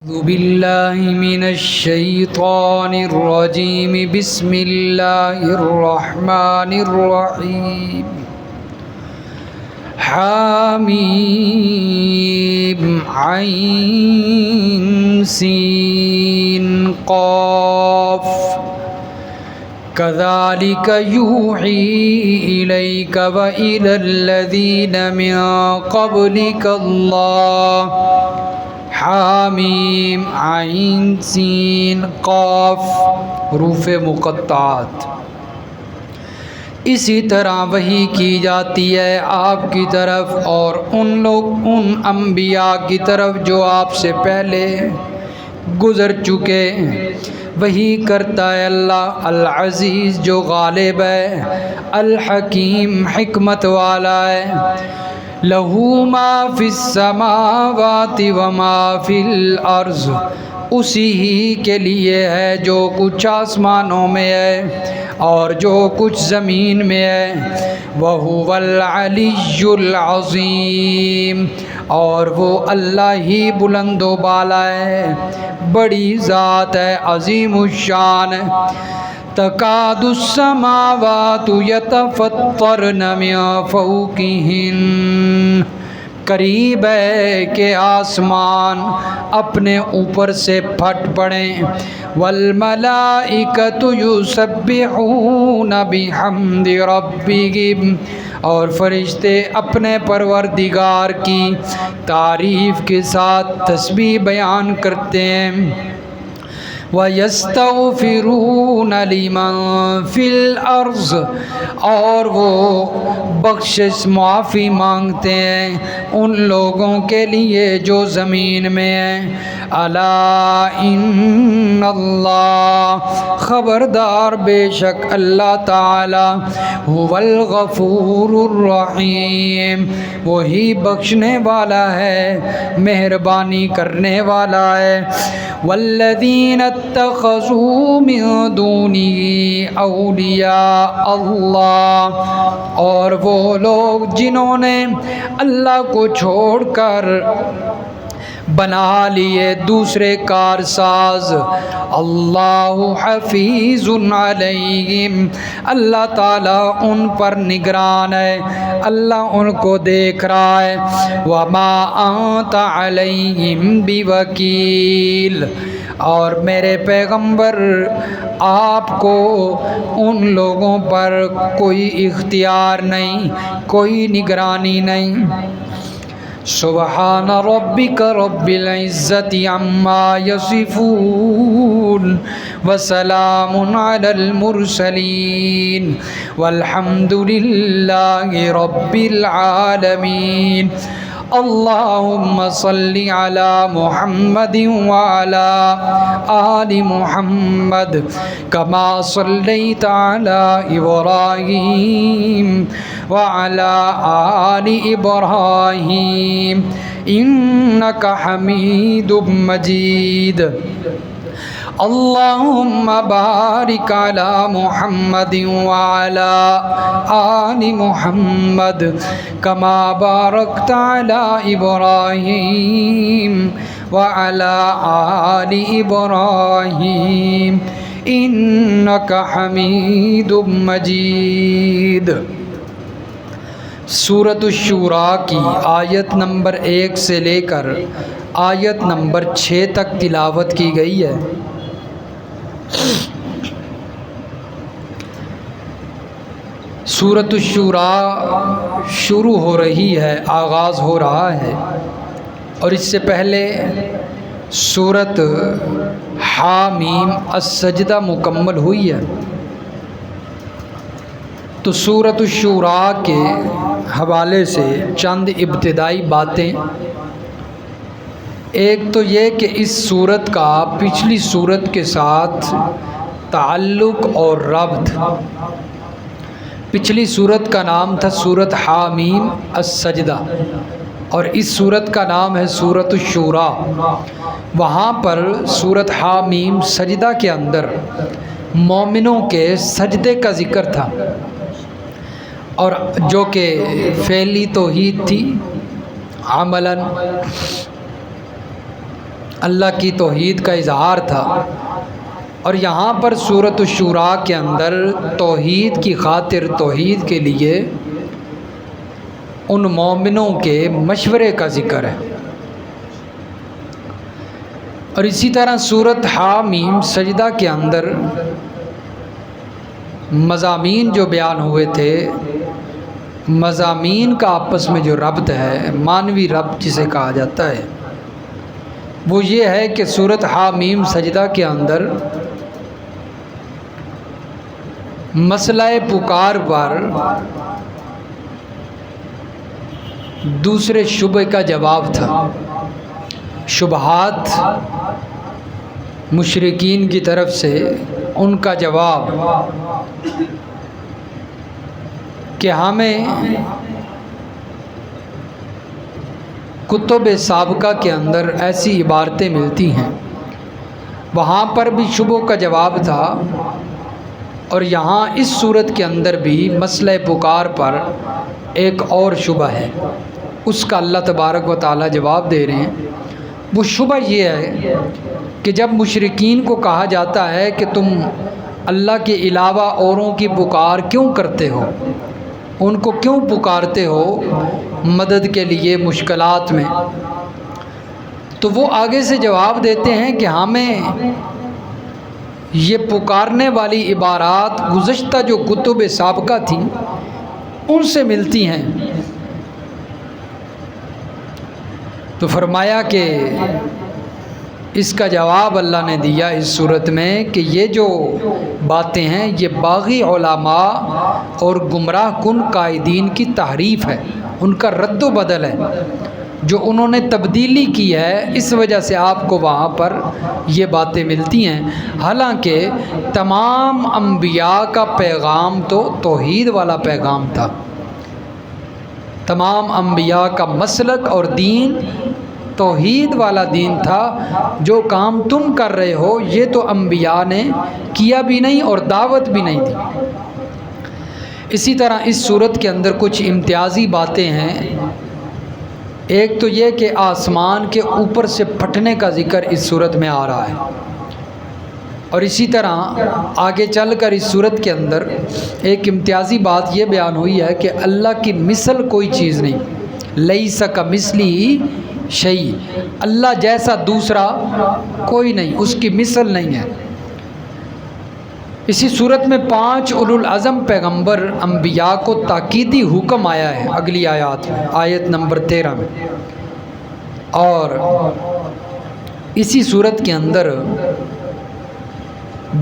أعوذ بالله من الشيطان الرجيم بسم الله الرحمن الرحيم حميم عين سين قاف كذلك يوحي إليك وإلى الذين من قبلك الله حامیم عین سین قاف حروف مقطعات۔ اسی طرح وحی کی جاتی ہے آپ کی طرف اور ان انبیاء کی طرف جو آپ سے پہلے گزر چکے۔ وحی کرتا ہے اللہ العزیز جو غالب ہے، الحکیم حکمت والا ہے۔ لہو ما فی السماوات وما فی الارض، اسی ہی کے لیے ہے جو کچھ آسمانوں میں ہے اور جو کچھ زمین میں ہے۔ وَهُوَ الْعَلِيُّ الْعَظِيمُ، اور وہ اللہ ہی بلند و بالا ہے، بڑی ذات ہے، عظیم الشان ہے۔ تکاد السماوات یتفطرن من فوقہن، قریب ہے کہ آسمان اپنے اوپر سے پھٹ پڑیں۔ والملائکۃ یسبحون بحمد ربہم، اور فرشتے اپنے پروردگار کی تعریف کے ساتھ تسبیح بیان کرتے ہیں۔ وَيَسْتَغْفِرُونَ لِمَن فِي الْأَرْضِ، اور وہ بخشش معافی مانگتے ہیں ان لوگوں کے لیے جو زمین میں ہیں۔ الا ان اللہ، خبردار بے شک اللہ تعالی، هو الغفور الرحیم، وہی بخشنے والا ہے، مہربانی کرنے والا ہے۔ والذین اتخذوا من دونه اولیاء اللہ، اور وہ لوگ جنہوں نے اللہ کو چھوڑ کر بنا لیے دوسرے کارساز۔ اللہ حفیظ علیہم، اللہ تعالیٰ ان پر نگران ہے، اللہ ان کو دیکھ رہا ہے۔ وما انت علیہم بوکیل، اور میرے پیغمبر آپ کو ان لوگوں پر کوئی اختیار نہیں، کوئی نگرانی نہیں۔ سبحان ربک رب العزت عما یصفون وسلام علی المرسلین والحمد للہ رب العالمین۔ اللہم صل علی محمد وعلی آل محمد کما صلیت علی ابراہیم وعلی آل ابراہیم انک حمید مجید۔ اللہم بارک علی محمد وعلی آل محمد کما بارکت علی ابراہیم وعلی آل ابراہیم انک حمید مجید۔ سورۃ الشورى کی آیت نمبر 1 سے لے کر آیت نمبر 6 تک تلاوت کی گئی ہے۔ سورۃ الشورى شروع ہو رہی ہے، آغاز ہو رہا ہے، اور اس سے پہلے سورۃ حامیم السجدہ مکمل ہوئی ہے۔ تو سورۃ الشورى کے حوالے سے چند ابتدائی باتیں۔ ایک تو یہ کہ اس سورت کا پچھلی سورت کے ساتھ تعلق اور ربط۔ پچھلی سورت کا نام تھا سورۃ حامیم السجدہ، اور اس سورت کا نام ہے سورۃ الشورى۔ وہاں پر سورۃ حامیم سجدہ کے اندر مومنوں کے سجدے کا ذکر تھا، اور جو کہ فعلی توحید تھی، عملاً اللہ کی توحید کا اظہار تھا، اور یہاں پر سورۃ الشورى کے اندر توحید کی خاطر، توحید کے لیے ان مومنوں کے مشورے کا ذکر ہے۔ اور اسی طرح سورۃ حامیم سجدہ کے اندر مضامین جو بیان ہوئے تھے، مضامین کا آپس میں جو ربط ہے، معنوی ربط جسے کہا جاتا ہے، وہ یہ ہے کہ سورۃ حامیم سجدہ کے اندر مسئلہ پکار پر دوسرے شبہ کا جواب تھا۔ شبہات مشرکین کی طرف سے ان کا جواب کہ ہمیں کتب سابقہ کے اندر ایسی عبارتیں ملتی ہیں، وہاں پر بھی شبہوں کا جواب تھا، اور یہاں اس صورت کے اندر بھی مسئلہ پکار پر ایک اور شبہ ہے، اس کا اللہ تبارک و تعالی جواب دے رہے ہیں۔ وہ شبہ یہ ہے کہ جب مشرکین کو کہا جاتا ہے کہ تم اللہ کے علاوہ اوروں کی پکار کیوں کرتے ہو، ان کو کیوں پکارتے ہو مدد کے لیے مشکلات میں، تو وہ آگے سے جواب دیتے ہیں کہ ہمیں یہ پکارنے والی عبارات گزشتہ جو کتب سابقہ تھیں ان سے ملتی ہیں۔ تو فرمایا کہ اس کا جواب اللہ نے دیا اس صورت میں کہ یہ جو باتیں ہیں یہ باغی علماء اور گمراہ کن قائدین کی تحریف ہے، ان کا رد و بدل ہے، جو انہوں نے تبدیلی کی ہے، اس وجہ سے آپ کو وہاں پر یہ باتیں ملتی ہیں۔ حالانکہ تمام انبیاء کا پیغام تو توحید والا پیغام تھا، تمام انبیاء کا مسلک اور دین توحید والا دین تھا۔ جو کام تم کر رہے ہو یہ تو انبیاء نے کیا بھی نہیں اور دعوت بھی نہیں دی۔ اسی طرح اس صورت کے اندر کچھ امتیازی باتیں ہیں۔ ایک تو یہ کہ آسمان کے اوپر سے پھٹنے کا ذکر اس صورت میں آ رہا ہے، اور اسی طرح آگے چل کر اس صورت کے اندر ایک امتیازی بات یہ بیان ہوئی ہے کہ اللہ کی مثل کوئی چیز نہیں، لیس کمثلہ شیء، اللہ جیسا دوسرا کوئی نہیں، اس کی مثل نہیں ہے۔ اسی صورت میں 5 اولو العزم پیغمبر انبیاء کو تاکیدی حکم آیا ہے اگلی آیات میں، آیت نمبر 13 میں، اور اسی صورت کے اندر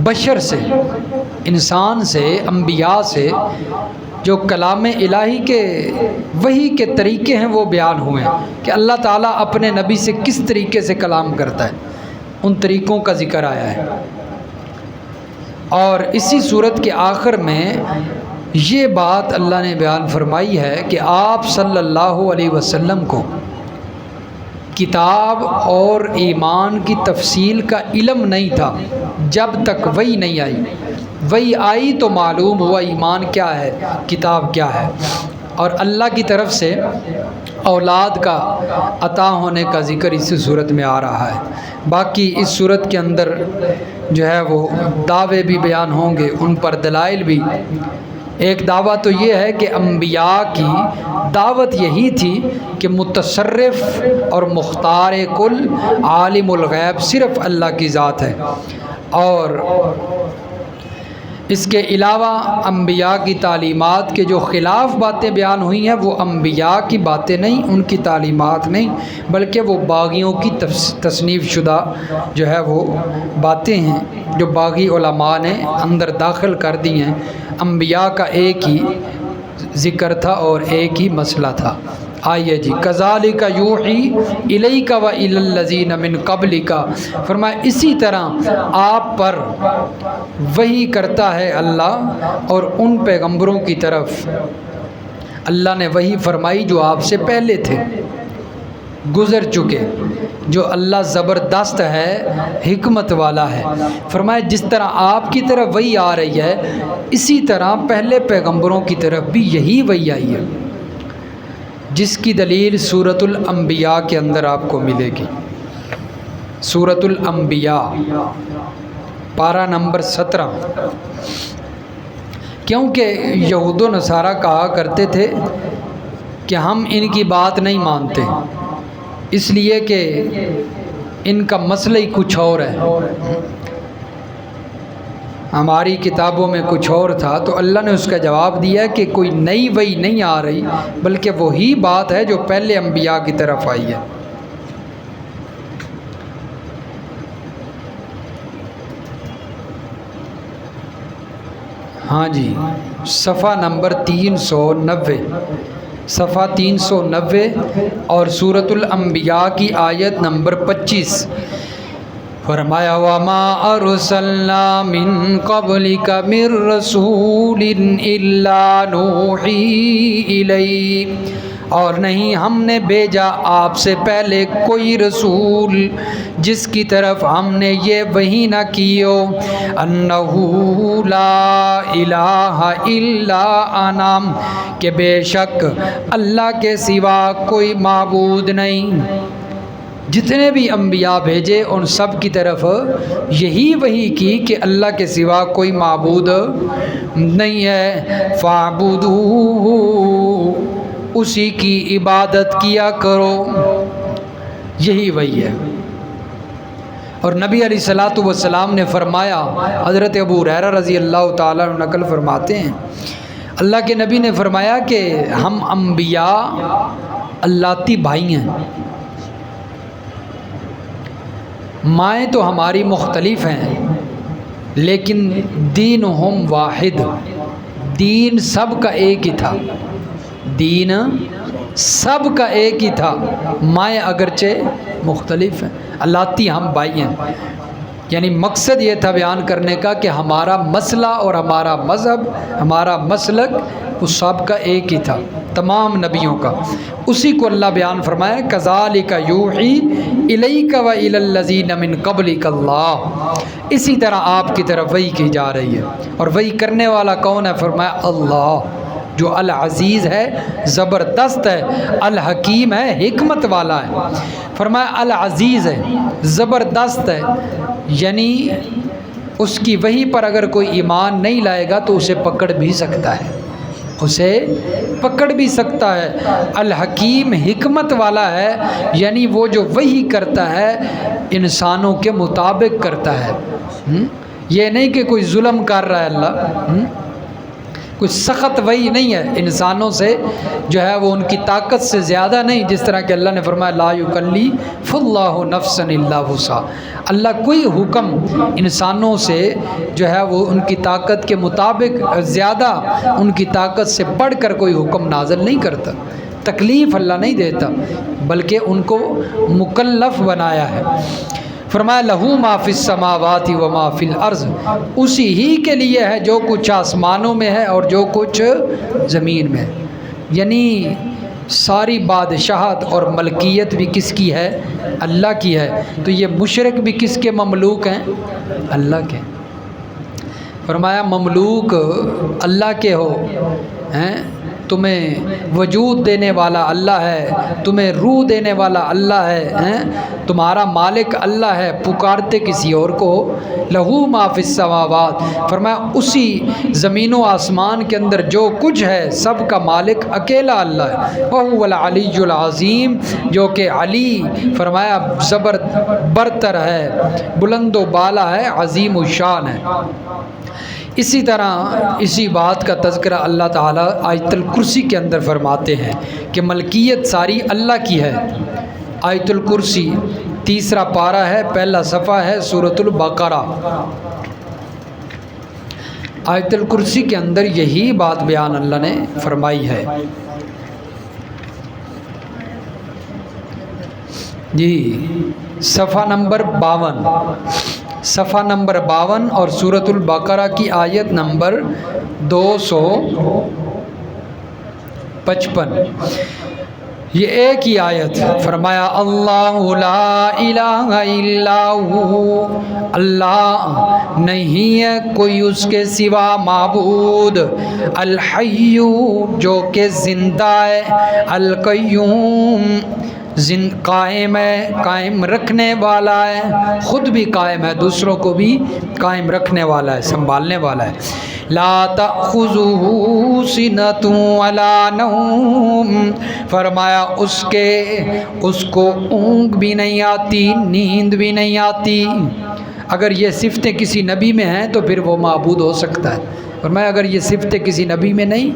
بشر سے، انسان سے، انبیاء سے جو کلام الہی کے وحی کے طریقے ہیں وہ بیان ہوئے ہیں کہ اللہ تعالیٰ اپنے نبی سے کس طریقے سے کلام کرتا ہے، ان طریقوں کا ذکر آیا ہے۔ اور اسی صورت کے آخر میں یہ بات اللہ نے بیان فرمائی ہے کہ آپ صلی اللہ علیہ وسلم کو کتاب اور ایمان کی تفصیل کا علم نہیں تھا جب تک وحی نہیں آئی۔ وحی آئی تو معلوم ہوا ایمان کیا ہے، کتاب کیا ہے، اور اللہ کی طرف سے اولاد کا عطا ہونے کا ذکر اسی صورت میں آ رہا ہے۔ باقی اس صورت کے اندر جو ہے وہ دعوے بھی بیان ہوں گے، ان پر دلائل بھی۔ ایک دعویٰ تو یہ ہے کہ انبیاء کی دعوت یہی تھی کہ متصرف اور مختار کل عالم الغیب صرف اللہ کی ذات ہے، اور اس کے علاوہ انبیاء کی تعلیمات کے جو خلاف باتیں بیان ہوئی ہیں وہ انبیاء کی باتیں نہیں، ان کی تعلیمات نہیں، بلکہ وہ باغیوں کی تصنیف شدہ جو ہے وہ باتیں ہیں جو باغی علماء نے اندر داخل کر دی ہیں۔ انبیاء کا ایک ہی ذکر تھا اور ایک ہی مسئلہ تھا۔ آئیے جی، کذالک یوحی الیک و الی الذین من قبلک، فرمایا اسی طرح آپ پر وحی کرتا ہے اللہ اور ان پیغمبروں کی طرف اللہ نے وحی فرمائی جو آپ سے پہلے تھے، گزر چکے، جو اللہ زبردست ہے، حکمت والا ہے۔ فرمایا جس طرح آپ کی طرف وحی آ رہی ہے اسی طرح پہلے پیغمبروں کی طرف بھی یہی وحی آئی ہے، جس کی دلیل سورۃ الانبیاء کے اندر آپ کو ملے گی۔ سورۃ الانبیاء پارہ نمبر 17۔ کیونکہ یہود و نصارہ کہا کرتے تھے کہ ہم ان کی بات نہیں مانتے، اس لیے کہ ان کا مسئلہ ہی کچھ اور ہے، ہماری کتابوں میں کچھ اور تھا۔ تو اللہ نے اس کا جواب دیا کہ کوئی نئی وحی نہیں آ رہی، بلکہ وہی بات ہے جو پہلے انبیاء کی طرف آئی ہے۔ ہاں جی، صفحہ نمبر 390، صفحہ 390 اور سورۃ الانبیاء کی آیت نمبر 25۔ فرمایا وَمَا أَرْسَلْنَا مِن قَبْلِكَ مِن رَّسُولٍ إِلَّا نُوحِي إِلَيْهِ، اور نہیں ہم نے بھیجا آپ سے پہلے کوئی رسول جس کی طرف ہم نے یہ وحی نہ کی ہو، انہ لا الہ الا انا، کہ بے شک اللہ کے سوا کوئی معبود نہیں۔ جتنے بھی انبیاء بھیجے ان سب کی طرف یہی وحی کی کہ اللہ کے سوا کوئی معبود نہیں ہے، فاعبدوہ، اسی کی عبادت کیا کرو، یہی وحی ہے۔ اور نبی علیہ الصلوۃ والسلام نے فرمایا، حضرت ابو ہریرہ رضی اللہ تعالیٰ عنہ نقل فرماتے ہیں، اللہ کے نبی نے فرمایا کہ ہم انبیاء اللہتی بھائی ہیں، مائیں تو ہماری مختلف ہیں لیکن دینہم واحد، دین سب کا ایک ہی تھا، دین سب کا ایک ہی تھا، مائیں اگرچہ مختلف ہیں، اللہتی ہم بھائی ہیں۔ یعنی مقصد یہ تھا بیان کرنے کا کہ ہمارا مسئلہ اور ہمارا مذہب، ہمارا مسلک وہ سب کا ایک ہی تھا، تمام نبیوں کا۔ اسی کو اللہ بیان فرمایا کذالک یوحی الیک و الی الذین من قبلک اللہ، اسی طرح آپ کی طرف وحی کی جا رہی ہے۔ اور وحی کرنے والا کون ہے؟ فرمایا اللہ، جو العزیز ہے، زبردست ہے، الحکیم ہے، حکمت والا ہے۔ فرمایا العزیز ہے، زبردست ہے، یعنی اس کی وحی پر اگر کوئی ایمان نہیں لائے گا تو اسے پکڑ بھی سکتا ہے، اسے پکڑ بھی سکتا ہے۔ الحکیم، حکمت والا ہے، یعنی وہ جو وحی کرتا ہے انسانوں کے مطابق کرتا ہے، یہ نہیں کہ کوئی ظلم کر رہا ہے اللہ، کوئی سخت وحی نہیں ہے انسانوں سے، جو ہے وہ ان کی طاقت سے زیادہ نہیں، جس طرح کہ اللہ نے فرمایا لا یکلف اللہ نفسا الا وسعها، اللہ کوئی حکم انسانوں سے جو ہے وہ ان کی طاقت کے مطابق زیادہ، ان کی طاقت سے بڑھ کر کوئی حکم نازل نہیں کرتا، تکلیف اللہ نہیں دیتا، بلکہ ان کو مکلف بنایا ہے۔ فرمایا لہو ما فی السماوات و ما فی الارض، اسی ہی کے لیے ہے جو کچھ آسمانوں میں ہے اور جو کچھ زمین میں ہے، یعنی ساری بادشاہت اور ملکیت بھی کس کی ہے؟ اللہ کی ہے۔ تو یہ مشرک بھی کس کے مملوک ہیں؟ اللہ کے۔ فرمایا مملوک اللہ کے ہو ہیں، تمہیں وجود دینے والا اللہ ہے، تمہیں روح دینے والا اللہ ہے، تمہارا مالک اللہ ہے، پکارتے کسی اور کو لہو ما فی السماوات، فرمایا اسی زمین و آسمان کے اندر جو کچھ ہے سب کا مالک اکیلا اللہ ہے، وہو العلی العظیم، جو کہ علی فرمایا برتر ہے، بلند و بالا ہے، عظیم الشان ہے۔ اسی طرح اسی بات کا تذکرہ اللہ تعالیٰ آیت الکرسی کے اندر فرماتے ہیں کہ ملکیت ساری اللہ کی ہے۔ آیت الکرسی 3 پارہ ہے، پہلا صفحہ ہے، سورۃ البقرہ۔ آیت الکرسی کے اندر یہی بات بیان اللہ نے فرمائی ہے۔ جی صفحہ نمبر 52، صفحہ نمبر 52 اور سورۃ البقرہ کی آیت نمبر 255، یہ ایک ہی آیت۔ فرمایا اللہ لا الہ الا ہو، اللہ نہیں ہے کوئی اس کے سوا معبود، الحی جو کہ زندہ ہے، القیوم قائم ہے، قائم رکھنے والا ہے، خود بھی قائم ہے، دوسروں کو بھی قائم رکھنے والا ہے، سنبھالنے والا ہے۔ لا تأخذہ سنۃ ولا نوم، فرمایا اس کو اونگ بھی نہیں آتی، نیند بھی نہیں آتی۔ اگر یہ صفتیں کسی نبی میں ہیں تو پھر وہ معبود ہو سکتا ہے، فرمایا اگر یہ صفتیں کسی نبی میں نہیں،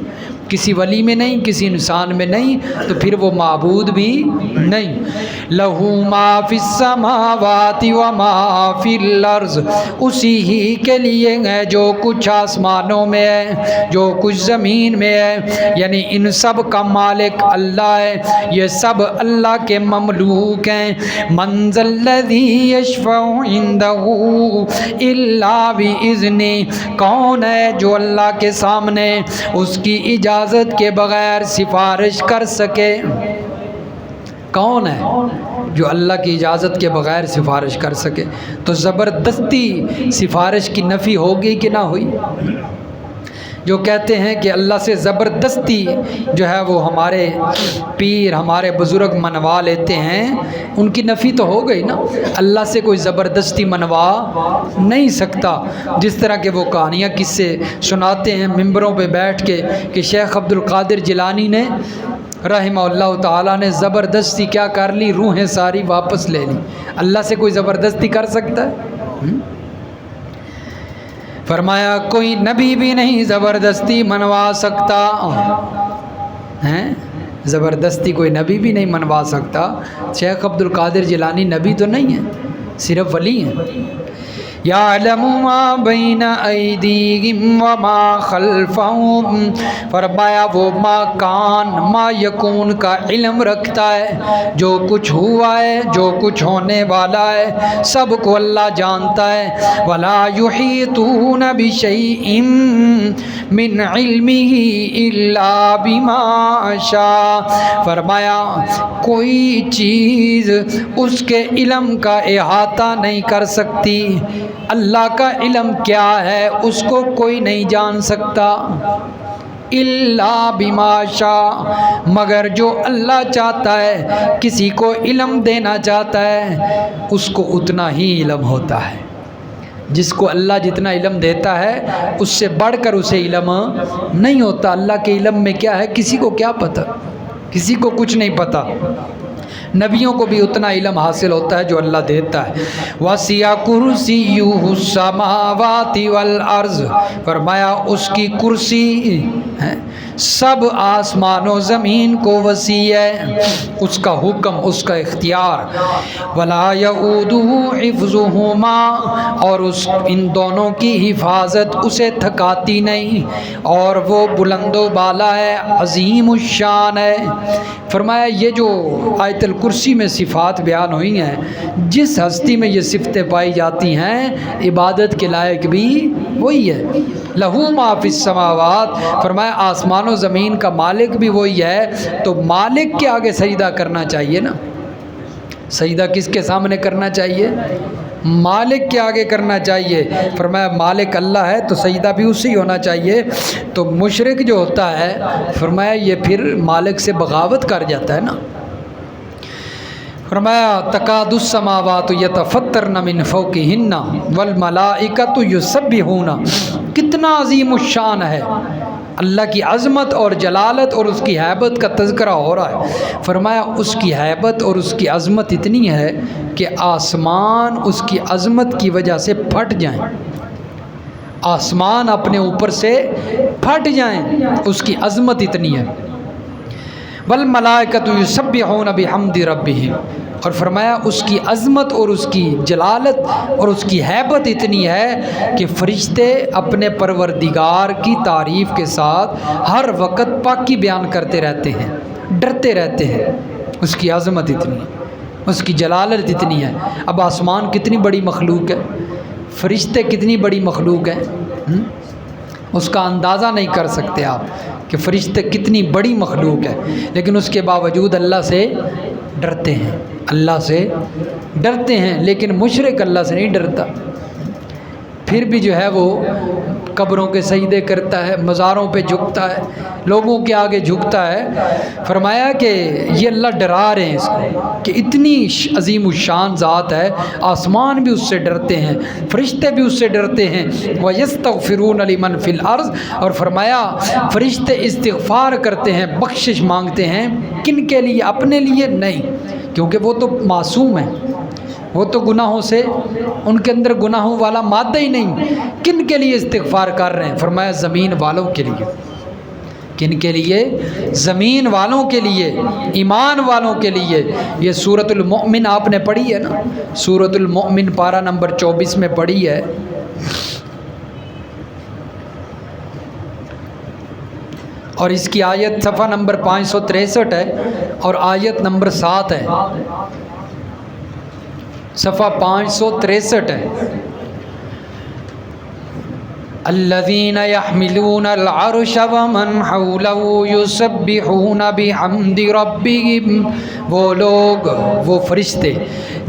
کسی ولی میں نہیں، کسی انسان میں نہیں، تو پھر وہ معبود بھی نہیں۔ لہو ما فی السماوات و ما فی الارض، اسی ہی کے لیے ہے جو کچھ آسمانوں میں ہے، جو کچھ زمین میں ہے، یعنی ان سب کا مالک اللہ ہے، یہ سب اللہ کے مملوک ہیں۔ من ذا الذی یشفع عندہ الا باذنہ، کون ہے جو اللہ کے سامنے اس کی اجازت کے بغیر سفارش کر سکے؟ کون ہے جو اللہ کی اجازت کے بغیر سفارش کر سکے؟ تو زبردستی سفارش کی نفی ہوگی کہ نہ ہوئی؟ جو کہتے ہیں کہ اللہ سے زبردستی جو ہے وہ ہمارے پیر ہمارے بزرگ منوا لیتے ہیں، ان کی نفی تو ہو گئی نا۔ اللہ سے کوئی زبردستی منوا نہیں سکتا، جس طرح کہ وہ کہانیاں قصے سناتے ہیں ممبروں پہ بیٹھ کے کہ شیخ عبد القادر جیلانی نے رحمہ اللہ تعالیٰ نے زبردستی کیا کر لی، روحیں ساری واپس لے لی۔ اللہ سے کوئی زبردستی کر سکتا ہے؟ فرمایا کوئی نبی بھی نہیں زبردستی منوا سکتا ہیں، زبردستی کوئی نبی بھی نہیں منوا سکتا۔ شیخ عبد القادر جیلانی نبی تو نہیں ہے، صرف ولی ہیں۔ یعلم ما بین ایدیہم وما خلفہم، فرمایا وہ ما کان ما یکون کا علم رکھتا ہے، جو کچھ ہوا ہے جو کچھ ہونے والا ہے سب کو اللہ جانتا ہے۔ ولا یحیطون بشیء من علمہ الا بما شاء، فرمایا کوئی چیز اس کے علم کا احاطہ نہیں کر سکتی۔ اللہ کا علم کیا ہے اس کو کوئی نہیں جان سکتا، الا بما شاء، مگر جو اللہ چاہتا ہے، کسی کو علم دینا چاہتا ہے اس کو اتنا ہی علم ہوتا ہے۔ جس کو اللہ جتنا علم دیتا ہے اس سے بڑھ کر اسے علم نہیں ہوتا۔ اللہ کے علم میں کیا ہے کسی کو کیا پتہ، کسی کو کچھ نہیں پتہ۔ نبیوں کو بھی اتنا علم حاصل ہوتا ہے جو اللہ دیتا ہے۔ وَسِعَ كُرْسِيُّهُ السَّمَاوَاتِ وَالْأَرْضِ، فرمایا اس کی کرسی سب آسمان و زمین کو وسیع ہے، اس کا حکم اس کا اختیار۔ وَلَا يَئُودُهُ حِفْظُهُمَا، اور ان دونوں کی حفاظت اسے تھکاتی نہیں، اور وہ بلند و بالا ہے، عظیم الشان ہے۔ فرمایا یہ جو آیت الکرسی میں صفات بیان ہوئی ہیں، جس ہستی میں یہ صفتیں پائی جاتی ہیں عبادت کے لائق بھی وہی ہے۔ لہو ما فی السماوات، فرمایا آسمان و زمین کا مالک بھی وہی ہے، تو مالک کے آگے سجدہ کرنا چاہیے نا۔ سجدہ کس کے سامنے کرنا چاہیے؟ مالک کے آگے کرنا چاہیے۔ فرمایا مالک اللہ ہے تو سجدہ بھی اسی ہونا چاہیے۔ تو مشرک جو ہوتا ہے فرمایا یہ پھر مالک سے بغاوت کر جاتا ہے نا۔ فرمایا تکاد السماوات یتفطرن من فوقہن والملائکۃ یسبحون، کتنا عظیم الشان ہے، اللہ کی عظمت اور جلالت اور اس کی ہیبت کا تذکرہ ہو رہا ہے۔ فرمایا اس کی ہیبت اور اس کی عظمت اتنی ہے کہ آسمان اس کی عظمت کی وجہ سے پھٹ جائیں، آسمان اپنے اوپر سے پھٹ جائیں، اس کی عظمت اتنی ہے۔ والملائکۃ یسبحون بحمد ربہم، اور فرمایا اس کی عظمت اور اس کی جلالت اور اس کی ہیبت اتنی ہے کہ فرشتے اپنے پروردگار کی تعریف کے ساتھ ہر وقت پاکی بیان کرتے رہتے ہیں، ڈرتے رہتے ہیں۔ اس کی عظمت اتنی ہے، اس کی جلالت اتنی ہے۔ اب آسمان کتنی بڑی مخلوق ہے، فرشتے کتنی بڑی مخلوق ہیں، اس کا اندازہ نہیں کر سکتے آپ کہ فرشتے کتنی بڑی مخلوق ہے، لیکن اس کے باوجود اللہ سے ڈرتے ہیں، اللہ سے ڈرتے ہیں۔ لیکن مشرک اللہ سے نہیں ڈرتا۔ پھر بھی جو ہے وہ قبروں کے سجدے کرتا ہے، مزاروں پہ جھکتا ہے، لوگوں کے آگے جھکتا ہے۔ فرمایا کہ یہ اللہ ڈرا رہے ہیں اس کو کہ اتنی عظیم الشان ذات ہے، آسمان بھی اس سے ڈرتے ہیں، فرشتے بھی اس سے ڈرتے ہیں۔ وَيَسْتَغْفِرُونَ لِمَنْ فِي الْأَرْضِ، اور فرمایا فرشتے استغفار کرتے ہیں، بخشش مانگتے ہیں، کن کے لیے؟ اپنے لیے نہیں، کیونکہ وہ تو معصوم ہیں، وہ تو گناہوں سے، ان کے اندر گناہوں والا مادہ ہی نہیں۔ کن کے لیے استغفار کر رہے ہیں؟ فرمایا زمین والوں کے لیے۔ کن کے لیے؟ زمین والوں کے لیے، ایمان والوں کے لیے۔ یہ سورۃ المؤمن آپ نے پڑھی ہے نا، سورۃ المؤمن پارہ نمبر 24 میں پڑھی ہے۔ اور اس کی آیت صفحہ نمبر 563 ہے اور آیت نمبر 7 ہے، صفحہ 563 ہے۔ الذین یحملون العرش ومن حوله یسبحون بحمد ربهم، وہ لوگ، وہ فرشتے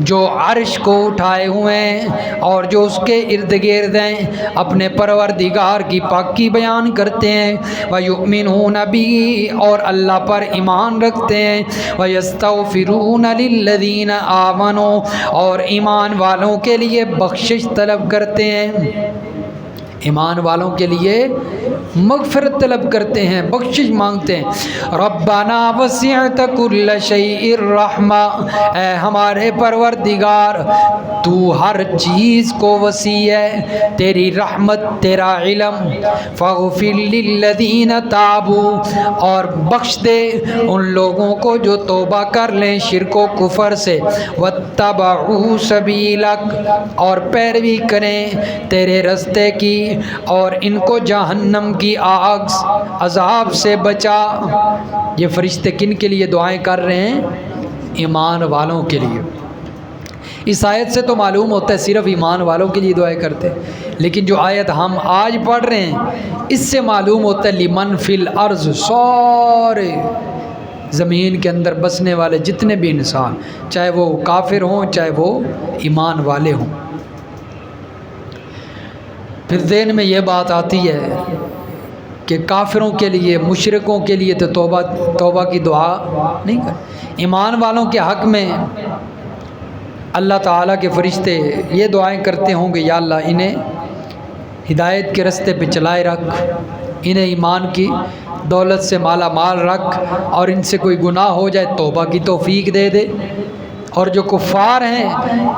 جو عرش کو اٹھائے ہوئے ہیں اور جو اس کے ارد گرد ہیں، اپنے پروردگار کی پاکی بیان کرتے ہیں۔ وَيُؤْمِنُونَ بِهِ، اور اللہ پر ایمان رکھتے ہیں۔ وَيَسْتَغْفِرُونَ لِلَّذِينَ آمَنُوا، اور ایمان والوں کے لیے بخشش طلب کرتے ہیں، ایمان والوں کے لیے مغفرت طلب کرتے ہیں، بخشش مانگتے ہیں۔ ربنا وسعت کل شیء رحمہ، اے ہمارے پروردگار تو ہر چیز کو وسیع ہے، تیری رحمت، تیرا علم۔ فاغفر للذین تابوا، اور بخش دے ان لوگوں کو جو توبہ کر لیں شرک و کفر سے۔ واتبعوا سبیلک، اور پیروی کریں تیرے رستے کی، اور ان کو جہنم کی آگ عذاب سے بچا۔ یہ فرشتے کن کے لیے دعائیں کر رہے ہیں؟ ایمان والوں کے لیے۔ اس آیت سے تو معلوم ہوتا ہے صرف ایمان والوں کے لیے دعائیں کرتے ہیں، لیکن جو آیت ہم آج پڑھ رہے ہیں اس سے معلوم ہوتا ہے لمن فی الارض، سارے زمین کے اندر بسنے والے جتنے بھی انسان، چاہے وہ کافر ہوں چاہے وہ ایمان والے ہوں۔ پھر ذہن میں یہ بات آتی ہے کہ کافروں کے لیے، مشرکوں کے لیے تو توبہ کی دعا نہیں کر، ایمان والوں کے حق میں اللہ تعالیٰ کے فرشتے یہ دعائیں کرتے ہوں گے، یا اللہ انہیں ہدایت کے رستے پہ چلائے رکھ، انہیں ایمان کی دولت سے مالا مال رکھ، اور ان سے کوئی گناہ ہو جائے توبہ کی توفیق دے دے۔ اور جو کفار ہیں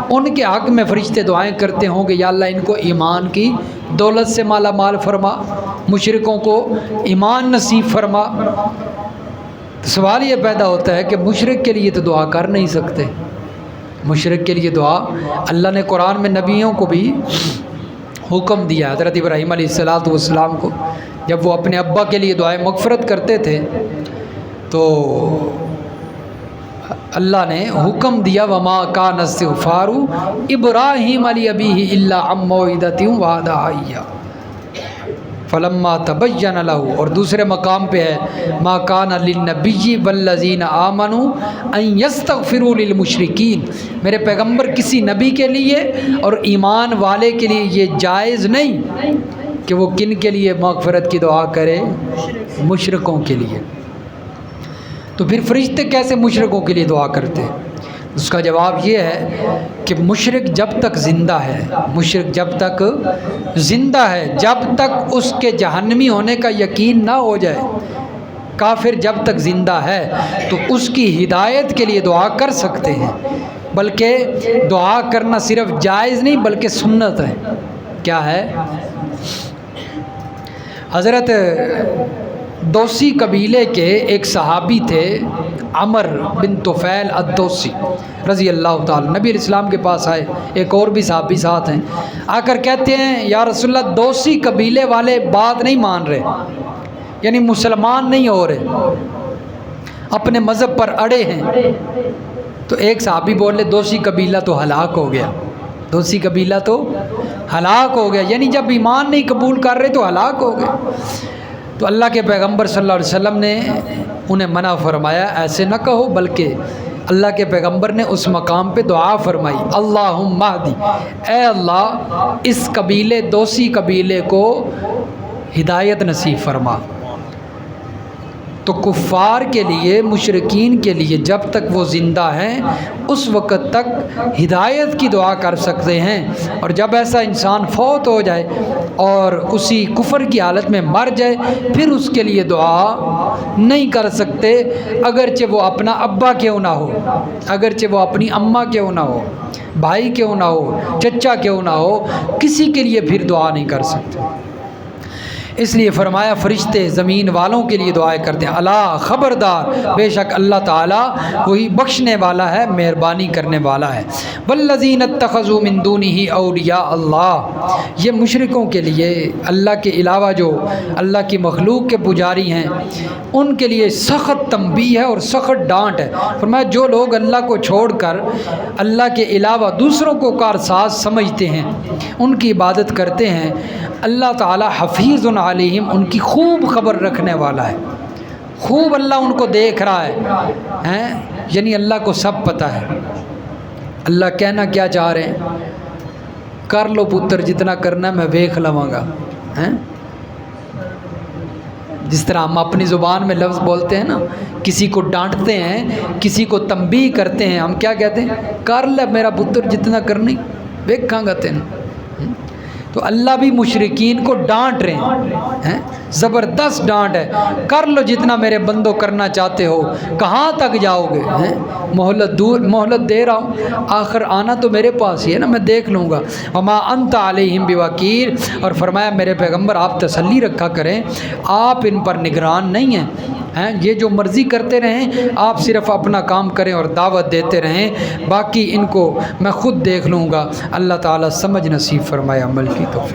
ان کے حق میں فرشتے دعائیں کرتے ہوں گے، یا اللہ ان کو ایمان کی دولت سے مالا مال فرما، مشرکوں کو ایمان نصیب فرما۔ تو سوال یہ پیدا ہوتا ہے کہ مشرک کے لیے تو دعا کر نہیں سکتے، مشرک کے لیے دعا اللہ نے قرآن میں نبیوں کو بھی حکم دیا۔ حضرت ابراہیم علیہ السلام کو جب وہ اپنے ابا کے لیے دعائیں مغفرت کرتے تھے تو اللہ نے حکم دیا وما کان استغفار ابراہیم لابیہ الا عن موعدۃ وعدہا ایاہ فلما تبین لہ، اور دوسرے مقام پہ ہے ما کان للنبی والذین آمنوا ان یستغفروا للمشرکین، میرے پیغمبر کسی نبی کے لیے اور ایمان والے کے لیے یہ جائز نہیں کہ وہ کن کے لیے مغفرت کی دعا کرے؟ مشرکوں کے لیے۔ تو پھر فرشتے کیسے مشرکوں کے لیے دعا کرتے ہیں؟ اس کا جواب یہ ہے کہ مشرک جب تک زندہ ہے، مشرک جب تک زندہ ہے، جب تک اس کے جہنمی ہونے کا یقین نہ ہو جائے، کافر جب تک زندہ ہے تو اس کی ہدایت کے لیے دعا کر سکتے ہیں، بلکہ دعا کرنا صرف جائز نہیں بلکہ سنت ہے۔ کیا ہے؟ حضرت دوسی قبیلے کے ایک صحابی تھے، عمر بن طفیل الدوسی رضی اللہ تعالی، نبی علیہ السلام کے پاس آئے، ایک اور بھی صحابی ساتھ ہیں، آ کر کہتے ہیں یا رسول اللہ دوسی قبیلے والے بات نہیں مان رہے، یعنی مسلمان نہیں ہو رہے، اپنے مذہب پر اڑے ہیں۔ تو ایک صحابی بولے دوسی قبیلہ تو ہلاک ہو گیا، دوسی قبیلہ تو ہلاک ہو گیا، یعنی جب ایمان نہیں قبول کر رہے تو ہلاک ہو گئے۔ تو اللہ کے پیغمبر صلی اللہ علیہ وسلم نے انہیں منع فرمایا ایسے نہ کہو، بلکہ اللہ کے پیغمبر نے اس مقام پہ دعا فرمائی، اللہم اہدی، اے اللہ اس قبیلے دوسی قبیلے کو ہدایت نصیب فرما۔ تو کفار کے لیے، مشرکین کے لیے جب تک وہ زندہ ہیں اس وقت تک ہدایت کی دعا کر سکتے ہیں، اور جب ایسا انسان فوت ہو جائے اور اسی کفر کی حالت میں مر جائے پھر اس کے لیے دعا نہیں کر سکتے، اگرچہ وہ اپنا ابا کیوں نہ ہو، اگرچہ وہ اپنی اماں کیوں نہ ہو، بھائی کیوں نہ ہو، چچا کیوں نہ ہو، کسی کے لیے پھر دعا نہیں کر سکتے۔ اس لیے فرمایا فرشتے زمین والوں کے لیے دعائیں کرتے ہیں، الا خبردار، بے شک اللہ تعالیٰ وہی بخشنے والا ہے، مہربانی کرنے والا ہے۔ والذین اتخذوا من دونہ اولیاء، اللہ یہ مشرکوں کے لیے، اللہ کے علاوہ جو اللہ کی مخلوق کے پجاری ہیں ان کے لیے سخت تنبیہ ہے اور سخت ڈانٹ ہے۔ فرمایا جو لوگ اللہ کو چھوڑ کر اللہ کے علاوہ دوسروں کو کارساز سمجھتے ہیں، ان کی عبادت کرتے ہیں، اللہ تعالیٰ حفیظ علیہم، ان کی خوب خبر رکھنے والا ہے، خوب اللہ ان کو دیکھ رہا ہے، یعنی اللہ کو سب پتہ ہے۔ اللہ کہنا کیا چاہ رہے ہیں؟ کر لو پتر جتنا کرنا میں دیکھ لواں گا۔ جس طرح ہم اپنی زبان میں لفظ بولتے ہیں نا، کسی کو ڈانٹتے ہیں، کسی کو تنبیہ کرتے ہیں، ہم کیا کہتے ہیں؟ کر لے میرا پتر جتنا کرنی دیکھاں گا تین۔ تو اللہ بھی مشرکین کو ڈانٹ رہے ہیں، زبردست ڈانٹ ہے، کر لو جتنا میرے بندوں کرنا چاہتے ہو، کہاں تک جاؤ گے؟ مہلت دے رہا ہوں، آخر آنا تو میرے پاس ہی ہے نا، میں دیکھ لوں گا۔ وما انت علیہم بوکیل، اور فرمایا میرے پیغمبر آپ تسلی رکھا کریں، آپ ان پر نگران نہیں ہیں، یہ جو مرضی کرتے رہیں، آپ صرف اپنا کام کریں اور دعوت دیتے رہیں، باقی ان کو میں خود دیکھ لوں گا۔ اللہ تعالیٰ سمجھ نصیب فرمائے، عمل کی توفیق۔